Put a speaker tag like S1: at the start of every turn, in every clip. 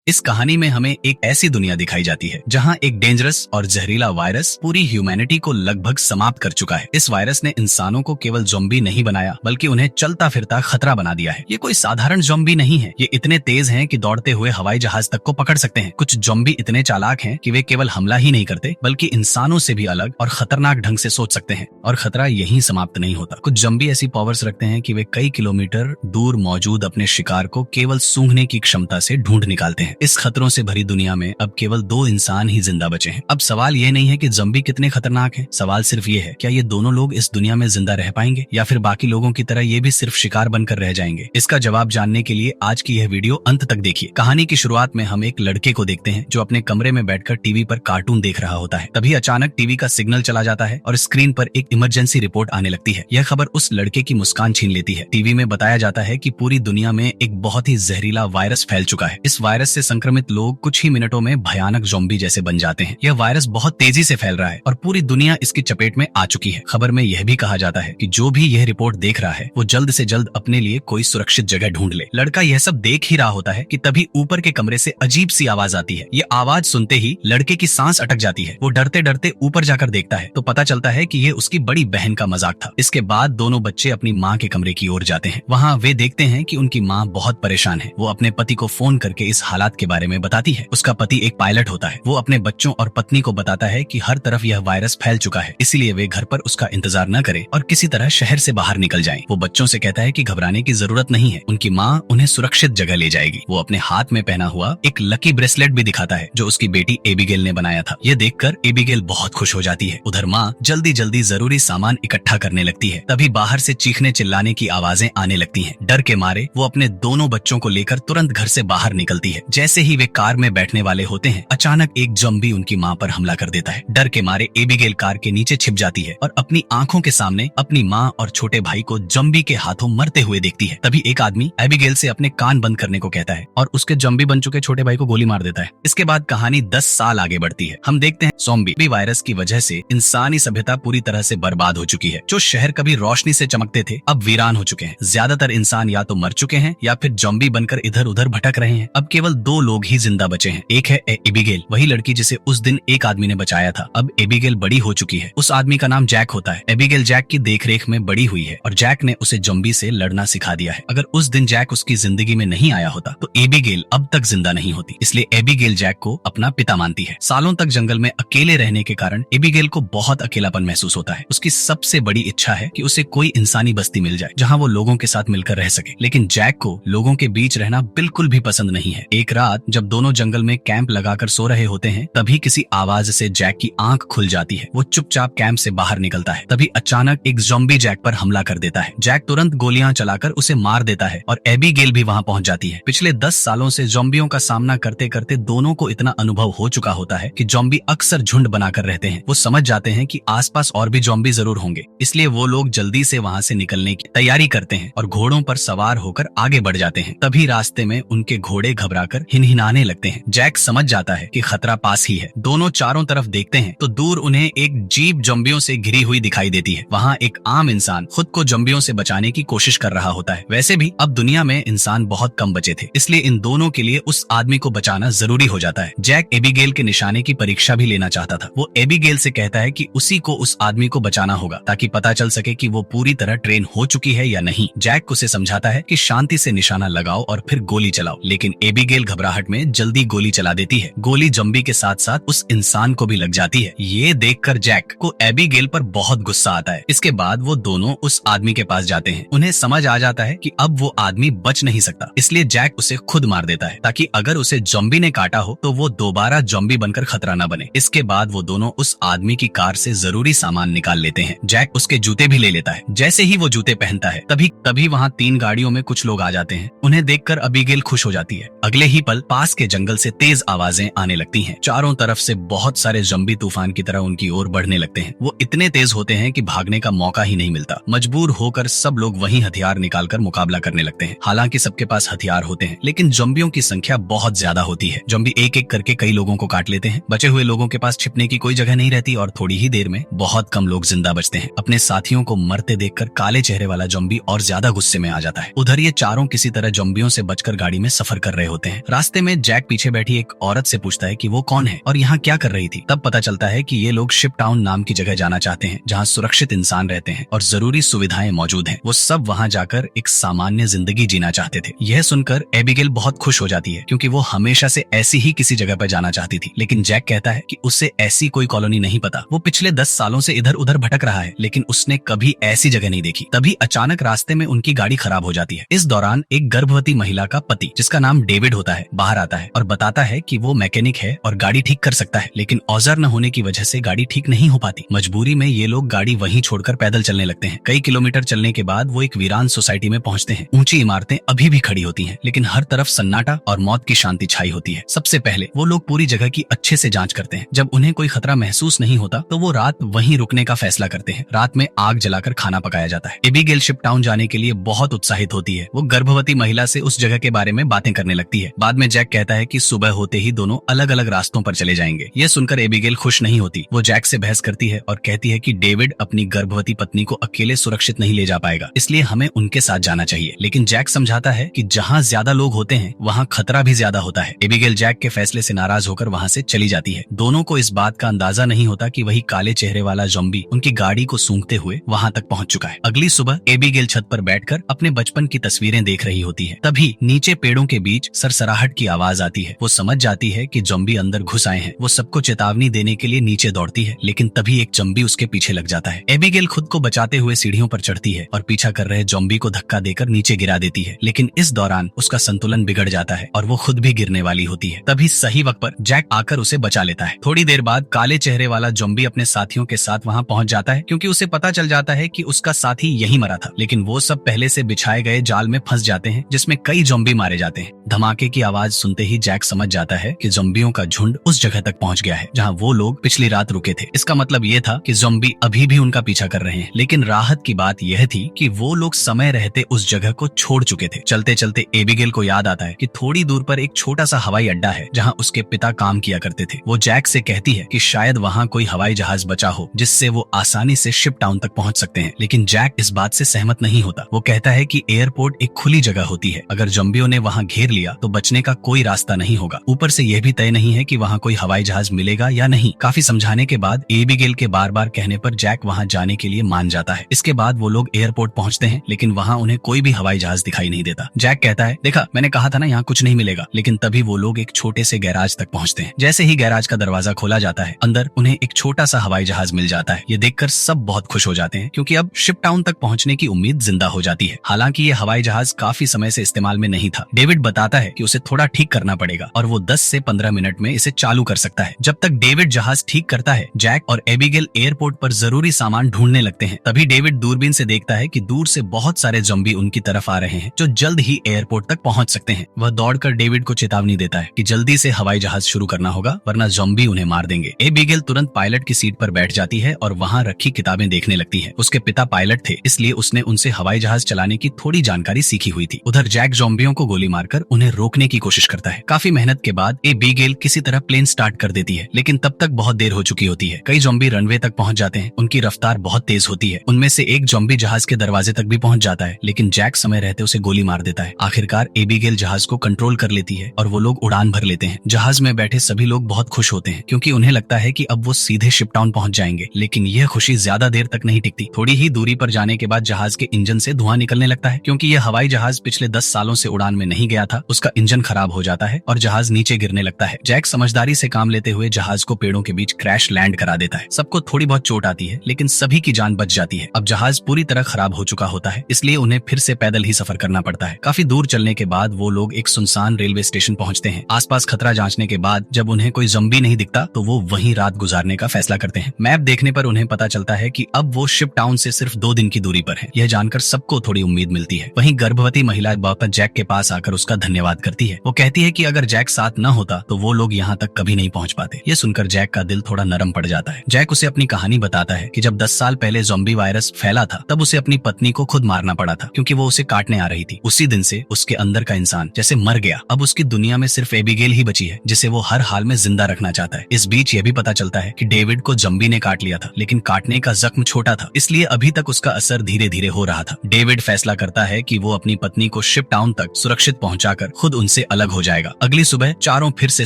S1: इस कहानी में हमें एक ऐसी दुनिया दिखाई जाती है जहाँ एक डेंजरस और जहरीला वायरस पूरी ह्यूमैनिटी को लगभग समाप्त कर चुका है। इस वायरस ने इंसानों को केवल ज़ॉम्बी नहीं बनाया बल्कि उन्हें चलता फिरता खतरा बना दिया है। ये कोई साधारण ज़ॉम्बी नहीं है, ये इतने तेज हैं कि दौड़ते हुए हवाई जहाज तक को पकड़ सकते हैं। कुछ ज़ॉम्बी इतने चालाक हैं कि वे केवल हमला ही नहीं करते बल्कि इंसानों से भी अलग और खतरनाक ढंग से सोच सकते हैं। और खतरा यहीं समाप्त नहीं होता। कुछ ज़ॉम्बी ऐसी पावर्स रखते हैं कि वे कई किलोमीटर दूर मौजूद अपने शिकार को केवल सूंघने की क्षमता से ढूंढ निकालते हैं। इस खतरों से भरी दुनिया में अब केवल 2 इंसान ही जिंदा बचे हैं। अब सवाल ये नहीं है कि ज़ॉम्बी कितने खतरनाक हैं, सवाल सिर्फ ये है क्या ये दोनों लोग इस दुनिया में जिंदा रह पाएंगे या फिर बाकी लोगों की तरह ये भी सिर्फ शिकार बनकर रह जाएंगे। इसका जवाब जानने के लिए आज की यह वीडियो अंत तक देखिए। कहानी की शुरुआत में हम एक लड़के को देखते हैं जो अपने कमरे में बैठकर टीवी पर कार्टून देख रहा होता है। तभी अचानक टीवी का सिग्नल चला जाता है और स्क्रीन पर एक इमरजेंसी रिपोर्ट आने लगती है। यह खबर उस लड़के की मुस्कान छीन लेती है। टीवी में बताया जाता है कि पूरी दुनिया में एक बहुत ही जहरीला वायरस फैल चुका है। इस वायरस से संक्रमित लोग कुछ ही मिनटों में भयानक ज़ॉम्बी जैसे बन जाते हैं। यह वायरस बहुत तेजी से फैल रहा है और पूरी दुनिया इसकी चपेट में आ चुकी है। खबर में यह भी कहा जाता है कि जो भी यह रिपोर्ट देख रहा है वो जल्द से जल्द अपने लिए कोई सुरक्षित जगह ढूंढ ले। लड़का यह सब देख ही रहा होता है कि तभी ऊपर के कमरे से अजीब सी आवाज आती है। ये आवाज सुनते ही लड़के की सांस अटक जाती है। वो डरते डरते ऊपर जाकर देखता है तो पता चलता है कि यह उसकी बड़ी बहन का मजाक था। इसके बाद दोनों बच्चे अपनी माँ के कमरे की ओर जाते हैं। वहाँ वे देखते हैं कि उनकी माँ बहुत परेशान है। वो अपने पति को फोन करके इस हालात के बारे में बताती है। उसका पति एक पायलट होता है। वो अपने बच्चों और पत्नी को बताता है कि हर तरफ यह वायरस फैल चुका है, इसीलिए वे घर पर उसका इंतजार न करें और किसी तरह शहर से बाहर निकल जाएं। वो बच्चों से कहता है कि घबराने की जरूरत नहीं है, उनकी माँ उन्हें सुरक्षित जगह ले जाएगी। वो अपने हाथ में पहना हुआ एक लकी ब्रेसलेट भी दिखाता है जो उसकी बेटी एबिगेल ने बनाया था। ये देखकर एबिगेल बहुत खुश हो जाती है। उधर माँ जल्दी जल्दी जरूरी सामान इकट्ठा करने लगती है। तभी बाहर से चीखने चिल्लाने की आवाजें आने लगती हैं। डर के मारे वो अपने दोनों बच्चों को लेकर तुरंत घर से बाहर निकलती है। जैसे ही वे कार में बैठने वाले होते हैं अचानक एक ज़ॉम्बी उनकी माँ पर हमला कर देता है। डर के मारे एबिगेल कार के नीचे छिप जाती है और अपनी आंखों के सामने अपनी माँ और छोटे भाई को ज़ॉम्बी के हाथों मरते हुए देखती है। तभी एक आदमी एबिगेल से अपने कान बंद करने को कहता है और उसके ज़ॉम्बी बन चुके छोटे भाई को गोली मार देता है। इसके बाद कहानी 10 साल आगे बढ़ती है। हम देखते हैं ज़ॉम्बी वायरस की वजह से इंसानी सभ्यता पूरी तरह से बर्बाद हो चुकी है। जो शहर कभी रोशनी से चमकते थे अब वीरान हो चुके हैं। ज्यादातर इंसान या तो मर चुके हैं या फिर ज़ॉम्बी बनकर इधर उधर भटक रहे हैं। अब केवल 2 लोग ही जिंदा बचे हैं। एक है एबिगेल, वही लड़की जिसे उस दिन एक आदमी ने बचाया था। अब एबिगेल बड़ी हो चुकी है। उस आदमी का नाम जैक होता है। एबिगेल जैक की देखरेख में बड़ी हुई है और जैक ने उसे ज़ॉम्बी से लड़ना सिखा दिया है। अगर उस दिन जैक उसकी जिंदगी में नहीं आया होता तो एबिगेल अब तक जिंदा नहीं होती। इसलिए एबिगेल जैक को अपना पिता मानती है। सालों तक जंगल में अकेले रहने के कारण एबिगेल को बहुत अकेलापन महसूस होता है। उसकी सबसे बड़ी इच्छा है कि उसे कोई इंसानी बस्ती मिल जाए जहाँ वो लोगों के साथ मिलकर रह सके। लेकिन जैक को लोगों के बीच रहना बिल्कुल भी पसंद नहीं है। एक रात जब दोनों जंगल में कैंप लगाकर सो रहे होते हैं तभी किसी आवाज से जैक की आंख खुल जाती है। वो चुपचाप कैंप से बाहर निकलता है। तभी अचानक एक ज़ॉम्बी जैक पर हमला कर देता है। जैक तुरंत गोलियां चलाकर उसे मार देता है और एबिगेल भी वहां पहुंच जाती है। पिछले 10 सालों से ज़ॉम्बियों का सामना करते करते दोनों को इतना अनुभव हो चुका होता है कि ज़ॉम्बी अक्सर झुंड बनाकर रहते हैं। वो समझ जाते हैं कि आसपास और भी ज़ॉम्बी जरूर होंगे, इसलिए वो लोग जल्दी से वहां से निकलने की तैयारी करते हैं और घोड़ों पर सवार होकर आगे बढ़ जाते हैं। तभी रास्ते में उनके घोड़े घबराकर हिनहिनाने लगते हैं। जैक समझ जाता है कि खतरा पास ही है। दोनों चारों तरफ देखते हैं तो दूर उन्हें एक जीप ज़ॉम्बियों से घिरी हुई दिखाई देती है। वहाँ एक आम इंसान खुद को ज़ॉम्बियों से बचाने की कोशिश कर रहा होता है। वैसे भी अब दुनिया में इंसान बहुत कम बचे थे, इसलिए इन दोनों के लिए उस आदमी को बचाना जरूरी हो जाता है। जैक एबिगेल के निशाने की परीक्षा भी लेना चाहता था। वो एबिगेल से कहता है कि उसी को उस आदमी को बचाना होगा ताकि पता चल सके कि वो पूरी तरह ट्रेन हो चुकी है या नहीं। जैक उसे समझाता है कि शांति से निशाना लगाओ और फिर गोली चलाओ, लेकिन एबिगेल घबराहट में जल्दी गोली चला देती है। गोली ज़ॉम्बी के साथ साथ उस इंसान को भी लग जाती है। ये देखकर जैक को एबिगेल पर बहुत गुस्सा आता है। इसके बाद वो दोनों उस आदमी के पास जाते हैं। उन्हें समझ आ जाता है कि अब वो आदमी बच नहीं सकता, इसलिए जैक उसे खुद मार देता है ताकि अगर उसे ज़ॉम्बी ने काटा हो तो वो दोबारा ज़ॉम्बी बनकर खतरा न बने। इसके बाद वो दोनों उस आदमी की कार से जरूरी सामान निकाल लेते हैं। जैक उसके जूते भी ले लेता है। जैसे ही वो जूते पहनता है तभी वहाँ 3 गाड़ियों में कुछ लोग आ जाते हैं। उन्हें देखकर एबिगेल खुश हो जाती है। अगले ही पल पास के जंगल से तेज आवाजें आने लगती हैं। चारों तरफ से बहुत सारे ज़ॉम्बी तूफान की तरह उनकी ओर बढ़ने लगते हैं। वो इतने तेज होते हैं कि भागने का मौका ही नहीं मिलता। मजबूर होकर सब लोग वहीं हथियार निकालकर मुकाबला करने लगते हैं। हालांकि सबके पास हथियार होते हैं लेकिन ज़ॉम्बियों की संख्या बहुत ज्यादा होती है। ज़ॉम्बी एक एक करके कई लोगों को काट लेते हैं। बचे हुए लोगों के पास छिपने की कोई जगह नहीं रहती और थोड़ी ही देर में बहुत कम लोग जिंदा बचते हैं। अपने साथियों को मरते देखकर काले चेहरे वाला ज़ॉम्बी और ज्यादा गुस्से में आ जाता है। उधर ये चारों किसी तरह ज़ॉम्बियों से बचकर गाड़ी में सफर कर रहे होते हैं। रास्ते में जैक पीछे बैठी एक औरत से पूछता है कि वो कौन है और यहाँ क्या कर रही थी। तब पता चलता है कि ये लोग शिप टाउन नाम की जगह जाना चाहते हैं जहाँ सुरक्षित इंसान रहते हैं और जरूरी सुविधाएं मौजूद हैं। वो सब वहाँ जाकर एक सामान्य जिंदगी जीना चाहते थे। यह सुनकर एबिगेल बहुत खुश हो जाती है क्योंकि वो हमेशा से ऐसी ही किसी जगह पर जाना चाहती थी। लेकिन जैक कहता है कि उसे ऐसी कोई कॉलोनी नहीं पता। वो पिछले 10 सालों से इधर उधर भटक रहा है लेकिन उसने कभी ऐसी जगह नहीं देखी। तभी अचानक रास्ते में उनकी गाड़ी खराब हो जाती है। इस दौरान एक गर्भवती महिला का पति, जिसका नाम डेविड होता है, बाहर आता है और बताता है कि वो मैकेनिक है और गाड़ी ठीक कर सकता है, लेकिन औजार न होने की वजह से गाड़ी ठीक नहीं हो पाती। मजबूरी में ये लोग गाड़ी वहीं छोड़कर पैदल चलने लगते हैं। कई किलोमीटर चलने के बाद वो एक वीरान सोसाइटी में पहुंचते हैं। ऊंची इमारतें अभी भी खड़ी होती हैं, लेकिन हर तरफ सन्नाटा और मौत की शांति छाई होती है। सबसे पहले वो लोग पूरी जगह की अच्छे से जांच करते हैं। जब उन्हें कोई खतरा महसूस नहीं होता तो वो रात वहीं रुकने का फैसला करते हैं। रात में आग जलाकर खाना पकाया जाता है। एबिगेल शिप टाउन जाने के लिए बहुत उत्साहित होती है। वो गर्भवती महिला से उस जगह के बारे में बातें करने लगती है। बाद में जैक कहता है कि सुबह होते ही दोनों अलग अलग रास्तों पर चले जाएंगे। यह सुनकर एबिगेल खुश नहीं होती। वो जैक से बहस करती है और कहती है कि डेविड अपनी गर्भवती पत्नी को अकेले सुरक्षित नहीं ले जा पाएगा, इसलिए हमें उनके साथ जाना चाहिए। लेकिन जैक समझाता है कि जहाँ ज्यादा लोग होते हैं वहाँ खतरा भी ज्यादा होता है। एबिगेल जैक के फैसले से नाराज होकर वहाँ से चली जाती है। दोनों को इस बात का अंदाजा नहीं होता कि वही काले चेहरे वाला ज़ॉम्बी उनकी गाड़ी को सूंघते हुए वहाँ तक पहुँच चुका है। अगली सुबह एबिगेल छत पर बैठकर अपने बचपन की तस्वीरें देख रही होती है। तभी नीचे पेड़ों के बीच सरसराहट की आवाज आती है। वो समझ जाती है कि ज़ॉम्बी अंदर घुस आए हैं। वो सबको चेतावनी देने के लिए नीचे दौड़ती है, लेकिन तभी एक ज़ॉम्बी उसके पीछे लग जाता है। एबिगेल खुद को बचाते हुए सीढ़ियों पर चढ़ती है और पीछा कर रहे ज़ॉम्बी को धक्का देकर नीचे गिरा देती है, लेकिन इस दौरान उसका संतुलन बिगड़ जाता है और वो खुद भी गिरने वाली होती है। तभी सही वक्त पर जैक आकर उसे बचा लेता है। थोड़ी देर बाद काले चेहरे वाला ज़ॉम्बी अपने साथियों के साथ वहाँ पहुँच जाता है क्योंकि उसे पता चल जाता है कि उसका साथी यहीं मरा था। लेकिन वो सब पहले से बिछाए गए जाल में फंस जाते हैं जिसमें कई ज़ॉम्बी मारे जाते हैं। धमाके की आवाज सुनते ही जैक समझ जाता है कि ज़ॉम्बियों का झुंड उस जगह तक पहुंच गया है जहां वो लोग पिछली रात रुके थे। इसका मतलब ये था कि ज़ॉम्बी अभी भी उनका पीछा कर रहे हैं। लेकिन राहत की बात यह थी कि वो लोग समय रहते उस जगह को छोड़ चुके थे। चलते चलते एबिगेल को याद आता है कि थोड़ी दूर पर एक छोटा सा हवाई अड्डा है जहाँ उसके पिता काम किया करते थे। वो जैक से कहती है कि शायद वहाँ कोई हवाई जहाज बचा हो जिससे वो आसानी से शिप टाउन तक पहुँच सकते हैं। लेकिन जैक इस बात से सहमत नहीं होता। वो कहता है कि एयरपोर्ट एक खुली जगह होती है, अगर ज़ॉम्बियों ने वहाँ घेर लिया तो बचने का कोई रास्ता नहीं होगा। ऊपर से यह भी तय नहीं है कि वहाँ कोई हवाई जहाज मिलेगा या नहीं। काफी समझाने के बाद एबिगेल के बार बार कहने पर जैक वहाँ जाने के लिए मान जाता है। इसके बाद वो लोग एयरपोर्ट पहुँचते हैं, लेकिन वहाँ उन्हें कोई भी हवाई जहाज दिखाई नहीं देता। जैक कहता है, देखा मैंने कहा था ना यहाँ कुछ नहीं मिलेगा। लेकिन तभी वो लोग एक छोटे से गैराज तक पहुँचते हैं। जैसे ही गैराज का दरवाजा खोला जाता है, अंदर उन्हें एक छोटा सा हवाई जहाज मिल जाता है। ये देखकर सब बहुत खुश हो जाते हैं क्योंकि अब शिप टाउन तक पहुँचने की उम्मीद जिंदा हो जाती है। हालांकि ये हवाई जहाज काफी समय से इस्तेमाल में नहीं था। डेविड बताता है कि उसे थोड़ा ठीक करना पड़ेगा और वो 10 से 15 मिनट में इसे चालू कर सकता है। जब तक डेविड जहाज ठीक करता है, जैक और एबिगेल एयरपोर्ट पर जरूरी सामान ढूंढने लगते हैं। तभी डेविड दूरबीन से देखता है कि दूर से बहुत सारे ज़ॉम्बी उनकी तरफ आ रहे हैं जो जल्द ही एयरपोर्ट तक पहुंच सकते हैं। वह दौड़कर डेविड को चेतावनी देता है कि जल्दी से हवाई जहाज शुरू करना होगा वरना ज़ॉम्बी उन्हें मार देंगे। एबिगेल तुरंत पायलट की सीट पर बैठ जाती है और वहाँ रखी किताबें देखने लगती है। उसके पिता पायलट थे, इसलिए उसने उनसे हवाई जहाज चलाने की थोड़ी जानकारी सीखी हुई थी। उधर जैक ज़ॉम्बियों को गोली मारकर उन्हें रोकने की कोशिश करता है। काफी मेहनत के बाद एबिगेल किसी तरह प्लेन स्टार्ट कर देती है, लेकिन तब तक बहुत देर हो चुकी होती है। कई ज़ॉम्बी रनवे तक पहुंच जाते हैं। उनकी रफ्तार बहुत तेज होती है। उनमें से एक ज़ॉम्बी जहाज के दरवाजे तक भी पहुंच जाता है, लेकिन जैक समय रहते उसे गोली मार देता है। आखिरकार एबिगेल जहाज को कंट्रोल कर लेती है और वो लोग उड़ान भर लेते हैं। जहाज में बैठे सभी लोग बहुत खुश होते हैं क्योंकि उन्हें लगता है कि अब वो सीधे शिप टाउन पहुंच जाएंगे। लेकिन यह खुशी ज्यादा देर तक नहीं टिकती। थोड़ी ही दूरी पर जाने के बाद जहाज के इंजन से धुआं निकलने लगता है। क्योंकि यह हवाई जहाज पिछले 10 सालों से उड़ान में नहीं गया था, उसका इंजन खराब हो जाता है और जहाज नीचे गिरने लगता है। जैक समझदारी से काम लेते हुए जहाज को पेड़ों के बीच क्रैश लैंड करा देता है। सबको थोड़ी बहुत चोट आती है, लेकिन सभी की जान बच जाती है। अब जहाज पूरी तरह खराब हो चुका होता है, इसलिए उन्हें फिर से पैदल ही सफर करना पड़ता है। काफी दूर चलने के बाद वो लोग एक सुनसान रेलवे स्टेशन पहुंचते हैं। आसपास खतरा जांचने के बाद जब उन्हें कोई ज़ॉम्बी नहीं दिखता तो वो वहीं रात गुजारने का फैसला करते हैं। मैप देखने पर उन्हें पता चलता है कि अब वो शिप टाउन से सिर्फ 2 दिन की दूरी पर है। यह जानकर सबको थोड़ी उम्मीद मिलती है। वहीं गर्भवती महिला वापस जैक के पास आकर उसका धन्यवाद करती है। वो कहती है कि अगर जैक साथ न होता तो वो लोग यहाँ तक कभी नहीं पहुँच पाते। ये सुनकर जैक का दिल थोड़ा नरम पड़ जाता है। जैक उसे अपनी कहानी बताता है कि जब 10 साल पहले ज़ॉम्बी वायरस फैला था तब उसे अपनी पत्नी को खुद मारना पड़ा था क्योंकि वो उसे काटने आ रही थी। उसी दिन से उसके अंदर का इंसान जैसे मर गया। अब उसकी दुनिया में सिर्फ एबिगेल ही बची है जिसे वो हर हाल में जिंदा रखना चाहता है। इस बीच यह भी पता चलता है कि डेविड को ज़ॉम्बी ने काट लिया था, लेकिन काटने का जख्म छोटा था, इसलिए अभी तक उसका असर धीरे धीरे हो रहा था। डेविड फैसला करता है कि वो अपनी पत्नी को शिप टाउन तक सुरक्षित पहुंचाकर खुद उनसे अलग हो जाएगा। अगली सुबह चारों फिर से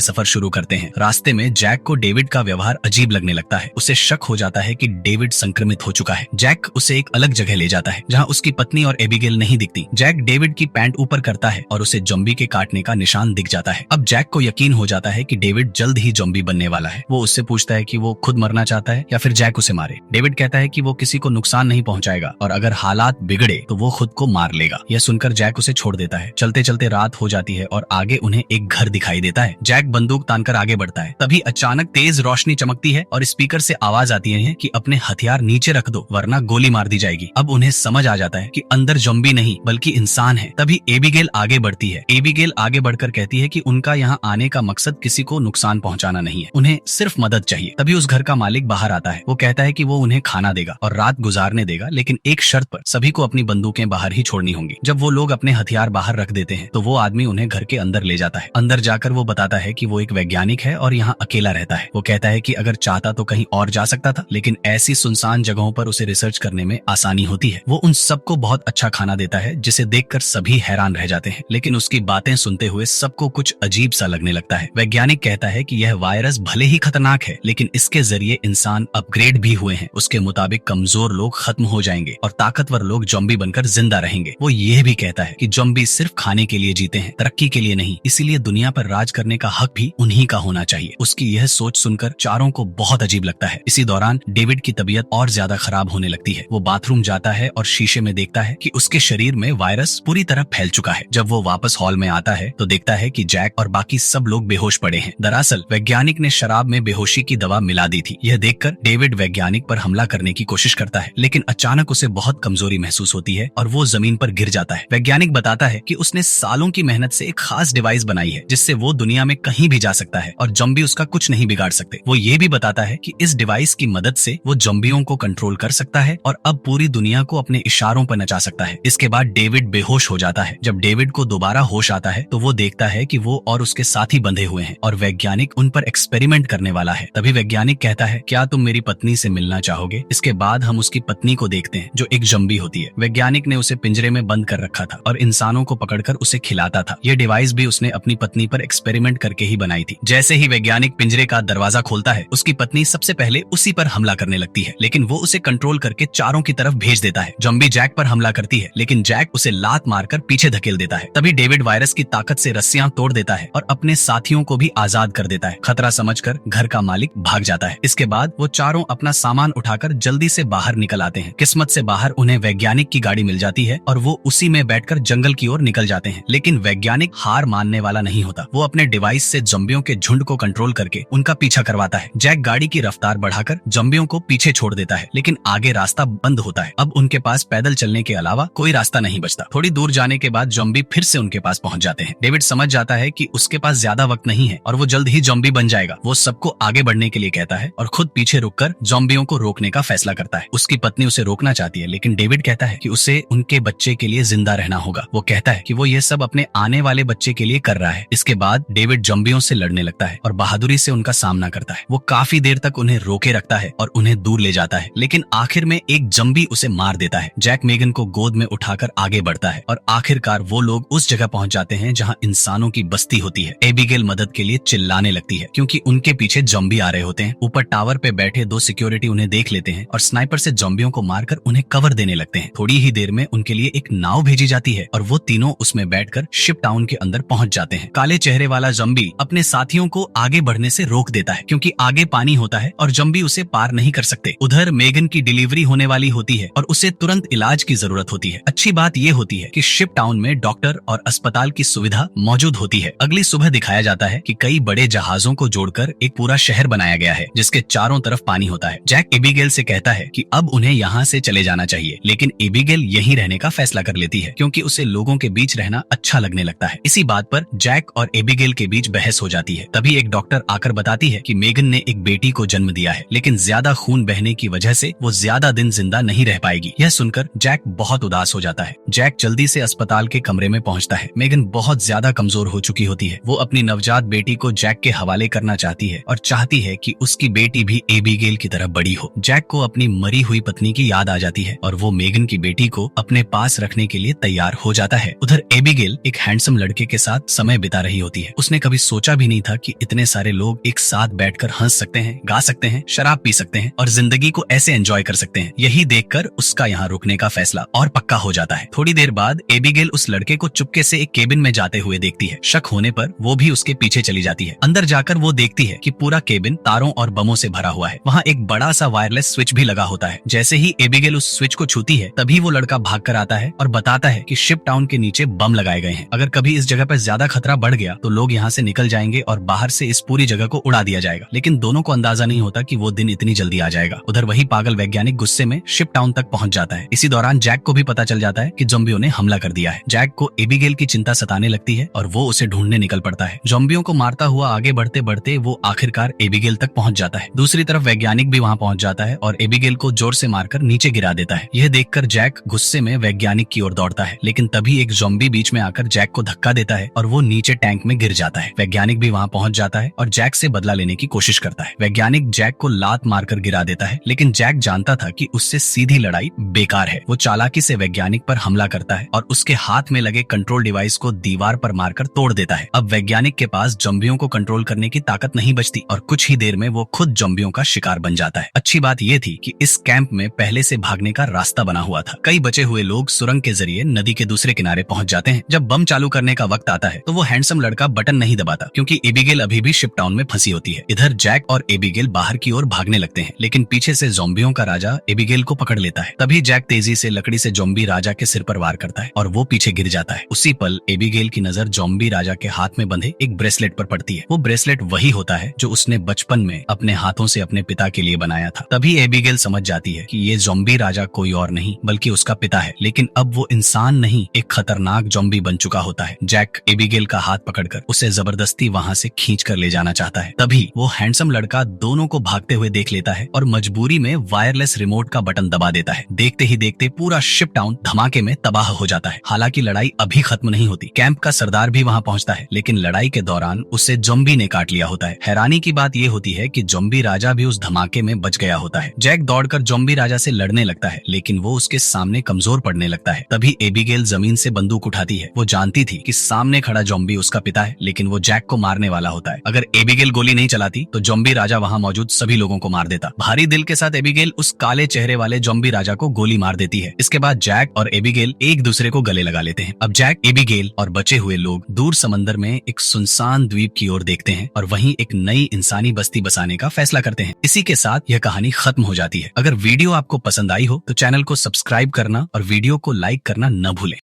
S1: सफर शुरू करते हैं। रास्ते में जैक को डेविड का व्यवहार अजीब लगने लगता है। उसे शक हो जाता है कि डेविड संक्रमित हो चुका है। जैक उसे एक अलग जगह ले जाता है जहाँ उसकी पत्नी और एबिगेल नहीं दिखती। जैक डेविड की पैंट ऊपर करता है और उसे ज़ॉम्बी के काटने का निशान दिख जाता है। अब जैक को यकीन हो जाता है कि डेविड जल्द ही ज़ॉम्बी बनने वाला है। वो उससे पूछता है कि वो खुद मरना चाहता है या फिर जैक उसे मारे। डेविड कहता है कि वो किसी को नुकसान नहीं पहुंचाएगा और अगर हालात बिगड़े तो वो खुद को मार लेगा। यह सुनकर जैक उसे छोड़ देता है। चलते चलते रात हो जाती है और आगे उन्हें एक घर दिखाई देता है। जैक बंदूक तानकर आगे बढ़ता है। तभी अचानक तेज रोशनी चमकती है और स्पीकर से आवाज आती है कि अपने हथियार नीचे रख दो वरना गोली मार दी जाएगी। अब उन्हें समझ आ जाता है कि अंदर ज़ॉम्बी नहीं बल्कि इंसान है। तभी एबिगेल आगे बढ़ती है। एबिगेल आगे बढ़कर कहती है कि उनका यहाँ आने का मकसद किसी को नुकसान पहुंचाना नहीं है, उन्हें सिर्फ मदद चाहिए। तभी उस घर का मालिक बाहर आता है। वो कहता है कि वो उन्हें खाना देगा और रात गुजारने देगा, लेकिन एक शर्त पर, सभी को अपनी बंदूकें बाहर ही छोड़नी होंगी। जब वो लोग अपने हथियार बाहर रख देते हैं तो वो आदमी उन्हें घर के अंदर ले जाता है। अंदर जाकर वो बताता है कि वो एक वैज्ञानिक है और यहाँ अकेला रहता है। वो कहता है कि अगर चाहता तो कहीं और जा सकता था, लेकिन ऐसी सुनसान जगहों पर उसे रिसर्च करने में आसानी होती है। वो उन सबको बहुत अच्छा खाना देता है जिसे देखकर सभी हैरान रह जाते हैं, लेकिन उसकी बातें सुनते हुए सबको कुछ अजीब सा लगने लगता है। वैज्ञानिक कहता है कि यह वायरस भले ही खतरनाक है, लेकिन इसके जरिए इंसान अपग्रेड भी हुए हैं। उसके मुताबिक कमजोर लोग खत्म हो जाएंगे और ताकतवर लोग ज़ॉम्बी बनकर जिंदा रहेंगे। वो ये भी कहता है कि ज़ॉम्बी सिर्फ खाने के लिए जीते हैं, तरक्की के लिए नहीं। इसीलिए दुनिया पर राज करने का हक भी उन्हीं का होना चाहिए। उसकी यह सोच सुनकर चारों को बहुत अजीब लगता है। इसी दौरान डेविड की तबीयत और ज्यादा खराब होने लगती है। वो बाथरूम जाता है और शीशे में देखता है कि उसके शरीर में वायरस पूरी तरह फैल चुका है। जब वो वापस हॉल में आता है तो देखता है कि जैक और बाकी सब लोग बेहोश पड़े हैं। दरअसल वैज्ञानिक ने शराब में बेहोशी की दवा मिला दी थी। यह देखकर डेविड वैज्ञानिक पर हमला करने की कोशिश करता है, लेकिन अचानक उसे बहुत कमजोरी महसूस होती है और वो जमीन पर गिर जाता है। वैज्ञानिक बताता है कि उसने सालों की मेहनत से एक खास डिवाइस बनाई है जिससे वो दुनिया में कहीं भी जा सकता है और ज़ॉम्बी उसका कुछ नहीं बिगाड़ सकते। वो ये भी बताता है कि इस डिवाइस की मदद से वो ज़ॉम्बियों को कंट्रोल कर सकता है और अब पूरी दुनिया को अपने इशारों पर नचा सकता है। इसके बाद डेविड बेहोश हो जाता है। जब डेविड को दोबारा होश आता है तो वो देखता है कि वो और उसके साथी बंधे हुए हैं और वैज्ञानिक उन पर एक्सपेरिमेंट करने वाला है। तभी वैज्ञानिक कहता है, क्या तुम मेरी पत्नी से मिलना चाहोगे? इसके बाद हम उसकी पत्नी को देखते हैं जो एक ज़ॉम्बी होती है। वैज्ञानिक ने उसे पिंजरे में बंद कर रखा था और इंसानों को पकड़कर उसे खिलाता था। यह डिवाइस भी उसने अपनी पत्नी पर एक्सपेरिमेंट करके ही बनाई थी। जैसे ही वैज्ञानिक पिंजरे का दरवाजा खोलता है, उसकी पत्नी सबसे पहले उसी पर हमला करने लगती है, लेकिन वो उसे कंट्रोल करके चारों की तरफ भेज देता है। ज़ॉम्बी जैक पर हमला करती है, लेकिन जैक उसे लात मारकर पीछे धकेल देता है। तभी डेविड वायरस की ताकत से रस्सियां तोड़ देता है और अपने साथियों को भी आजाद कर देता है। खतरा समझकर घर का मालिक भाग जाता है। इसके बाद वो चारों अपना सामान उठाकर जल्दी से बाहर निकल आते हैं। किस्मत से बाहर उन्हें वैज्ञानिक की गाड़ी मिल जाती है और वो उसी में बैठकर जंगल की ओर निकल जाते हैं। लेकिन वैज्ञानिक हार मानने वाला नहीं होता। वो अपने डिवाइस से ज़ॉम्बियों के झुंड को कंट्रोल करके उनका पीछा करवाता है। जैक गाड़ी की रफ्तार बढ़ाकर ज़ॉम्बियों को पीछे छोड़ देता है, लेकिन आगे रास्ता बंद होता है। अब उनके पास पैदल चलने के अलावा कोई रास्ता नहीं बचता। थोड़ी दूर जाने के बाद ज़ॉम्बी फिर से उनके पास पहुंच जाते हैं। डेविड समझ जाता है कि उसके पास ज्यादा वक्त नहीं है और वो जल्द ही ज़ॉम्बी बन जाएगा। वो सबको आगे बढ़ने के लिए कहता है और खुद पीछे रुककर ज़ॉम्बियों को रोकने का फैसला करता है। उसकी पत्नी उसे रोकना चाहती है, लेकिन डेविड कहता है कि उसे उनके बच्चे के लिए जिंदा रहना होगा। वो कहता है कि वो ये सब अपने आने वाले बच्चे के लिए कर रहा है। इसके बाद डेविड ज़ॉम्बियों से लड़ने लगता है और बहादुरी से उनका सामना करता है। वो काफी देर तक उन्हें रोके रखता है और उन्हें दूर ले जाता है, लेकिन आखिर में एक ज़ॉम्बी उसे मार देता है। जैक मेगन को गोद में उठाकर आगे बढ़ता है और आखिरकार वो लोग उस जगह पहुंच जाते हैं जहां इंसानों की बस्ती होती है। एबिगेल मदद के लिए चिल्लाने लगती है क्योंकि उनके पीछे ज़ॉम्बी आ रहे होते हैं। ऊपर टावर पे बैठे दो सिक्योरिटी उन्हें देख लेते हैं और स्नाइपर से ज़ॉम्बियों को मारकर उन्हें कवर देने लगते हैं। थोड़ी ही देर में उनके लिए एक नाव भेजी जाती है और वो तीनों उसमें बैठकर शिप टाउन के अंदर पहुंच जाते हैं। काले चेहरे वाला ज़ॉम्बी अपने साथियों को आगे बढ़ने से रोक देता है क्योंकि आगे पानी होता है और ज़ॉम्बी उसे पार नहीं कर सकते। उधर मेगन की डिलीवरी होने वाली होती है और उसे तुरंत इलाज की जरूरत होती है। अच्छी बात ये होती है कि शिप टाउन में डॉक्टर और अस्पताल की सुविधा मौजूद होती है। अगली सुबह दिखाया जाता है कि कई बड़े जहाजों को जोड़कर एक पूरा शहर बनाया गया है जिसके चारों तरफ पानी होता है। जैक एबिगेल से कहता है कि अब उन्हें यहाँ से चले जाना चाहिए, लेकिन एबिगेल यहीं रहने का फैसला कर लेती है क्योंकि उसे लोगों के बीच रहना अच्छा लगने लगता है। इसी बात पर जैक और एबिगेल के बीच बहस हो जाती है। तभी एक डॉक्टर आकर बताती है कि मेगन ने एक बेटी को जन्म दिया है, लेकिन ज्यादा खून बहने की वजह से वो ज्यादा दिन जिंदा नहीं रह पाएगी। यह सुनकर जैक बहुत उदास हो जाता है। जैक जल्दी से अस्पताल के कमरे में पहुंचता है। मेगन बहुत ज्यादा कमजोर हो चुकी होती है। वो अपनी नवजात बेटी को जैक के हवाले करना चाहती है और चाहती है कि उसकी बेटी भी एबिगेल की तरह बड़ी हो। जैक को अपनी मरी हुई पत्नी की याद आ जाती है और वो मेगन की बेटी को अपने पास रखने के लिए तैयार हो जाता है। उधर एबिगेल एक हैंडसम लड़के के साथ समय बिता रही होती है। उसने कभी सोचा भी नहीं था कि इतने सारे लोग एक साथ बैठकर हंस सकते हैं, गा सकते हैं, शराब पी सकते हैं और जिंदगी को ऐसे एंजॉय कर सकते हैं। यही देखकर उसका यहाँ रुकने का फैसला और पक्का हो जाता है। थोड़ी देर बाद एबिगेल उस लड़के को चुपके से एक केबिन में जाते हुए देखती है। शक होने पर वो भी उसके पीछे चली जाती है। अंदर जाकर वो देखती है कि पूरा केबिन तारों और बमों से भरा हुआ है। वहाँ एक बड़ा सा वायरलेस स्विच भी लगा होता है। जैसे ही एबिगेल उस स्विच को छूती है तभी वो लड़का भाग कर आता है और बताता है कि शिप टाउन के नीचे बम लगाए गए हैं। अगर कभी इस जगह पर ज्यादा खतरा बढ़ गया तो लोग यहाँ से निकल जाएंगे और बाहर से इस पूरी जगह को उड़ा दिया जाएगा। लेकिन दोनों को अंदाजा नहीं होता कि वो दिन इतनी जल्दी आ जाएगा। उधर वही पागल वैज्ञानिक गुस्से में शिप टाउन तक पहुंच जाता है। इसी दौरान जैक को भी पता चल जाता है कि ज़ॉम्बियों ने हमला कर दिया है। जैक को एबिगेल की चिंता सताने लगती है और वो उसे ढूंढने निकल पड़ता है। ज़ॉम्बियों को मारता हुआ आगे बढ़ते बढ़ते वो आखिरकार एबिगेल तक पहुंच जाता है। दूसरी तरफ वैज्ञानिक भी वहां पहुंच जाता है और एबिगेल को जोर से मारकर नीचे गिरा देता है। यह देखकर जैक गुस्से में वैज्ञानिक की ओर दौड़ता है, लेकिन तभी एक ज़ॉम्बी बीच में आकर जैक को धक्का देता है और वो नीचे टैंक में गिर जाता है। वैज्ञानिक भी वहां पहुंच जाता है और जैक से बदला लेने की कोशिश करता है। वैज्ञानिक जैक को लात मारकर गिरा देता है, लेकिन जैक जानता था कि उससे सीधी लड़ाई बेकार है। वो चालाकी से वैज्ञानिक पर हमला करता है और उसके हाथ में लगे कंट्रोल डिवाइस को दीवार पर मारकर तोड़ देता है। अब वैज्ञानिक के पास ज़ॉम्बियों को कंट्रोल करने की ताकत नहीं बचती और कुछ ही देर में वो खुद ज़ॉम्बियों का शिकार बन जाता है। अच्छी बात यह थी कि इस कैंप में पहले से भागने का रास्ता बना हुआ था। कई बचे हुए लोग सुरंग के जरिए नदी के दूसरे किनारे पहुंच जाते हैं। जब बम चालू करने का वक्त आता है तो वो हैंडसम लड़का बटन नहीं दबाता, क्योंकि एबिगेल अभी भी शिप टाउन में फंसी होती है। इधर जैक और एबिगेल बाहर की ओर भागने लगते हैं, लेकिन पीछे से ज़ॉम्बियों का राजा एबिगेल को पकड़ लेता है। तभी जैक तेजी से लकड़ी से ज़ॉम्बी राजा के सिर पर वार करता है और वो पीछे गिर जाता है। उसी पल एबिगेल की नजर ज़ॉम्बी राजा के हाथ में बंधे एक ब्रेसलेट पर पड़ती है। वो ब्रेसलेट वही होता है जो उसने बचपन में अपने हाथों से अपने पिता के लिए बनाया था। तभी एबिगेल समझ जाती है कि ये ज़ॉम्बी राजा कोई और नहीं बल्कि उसका पिता है, लेकिन अब वो इंसान नहीं, एक खतरनाक ज़ॉम्बी बन चुका होता है। जैक एबिगेल का हाथ पकड़कर उसे जबरदस्ती वहां से खींच कर ले जाना चाहता है। तभी वो हैंडसम लड़का दोनों को भागते हुए देख लेता है और मजबूरी में वायरलेस रिमोट का बटन दबा देता है। देखते ही देखते पूरा शिप टाउन धमाके में तबाह हो जाता है। हालांकि लड़ाई अभी खत्म नहीं होती। कैंप का सरदार भी वहां पहुंचता है, लेकिन लड़ाई के दौरान उसे ज़ॉम्बी ने काट लिया होता है। हैरानी की बात यह होती है कि ज़ॉम्बी राजा भी उस धमाके में बच गया होता है। जैक दौड़कर ज़ॉम्बी राजा से लड़ने लगता है, लेकिन वो उसके सामने कमजोर पड़ने लगता है। तभी एबिगेल जमीन से बंदूक उठाती है। वो जानती थी कि सामने खड़ा ज़ॉम्बी उसका पिता है, लेकिन वो जैक को मारने वाला होता है। अगर एबिगेल गोली नहीं चलाती तो ज़ॉम्बी राजा वहां मौजूद सभी लोगों को मार देता। भारी दिल के साथ एबिगेल उस काले चेहरे वाले ज़ॉम्बी राजा को गोली मार देती है। इसके बाद जैक और एबिगेल एक दूसरे को गले लगा लेते हैं। अब जैक, एबिगेल और बचे हुए लोग दूर समंदर में एक सुनसान द्वीप की ओर देखते हैं और वहीं एक नई इंसानी बस्ती बसाने का फैसला करते हैं। इसी के साथ यह कहानी खत्म हो जाती है। अगर वीडियो आपको पसंद आई हो तो चैनल को सब्सक्राइब करना और वीडियो को लाइक करना न भूलें।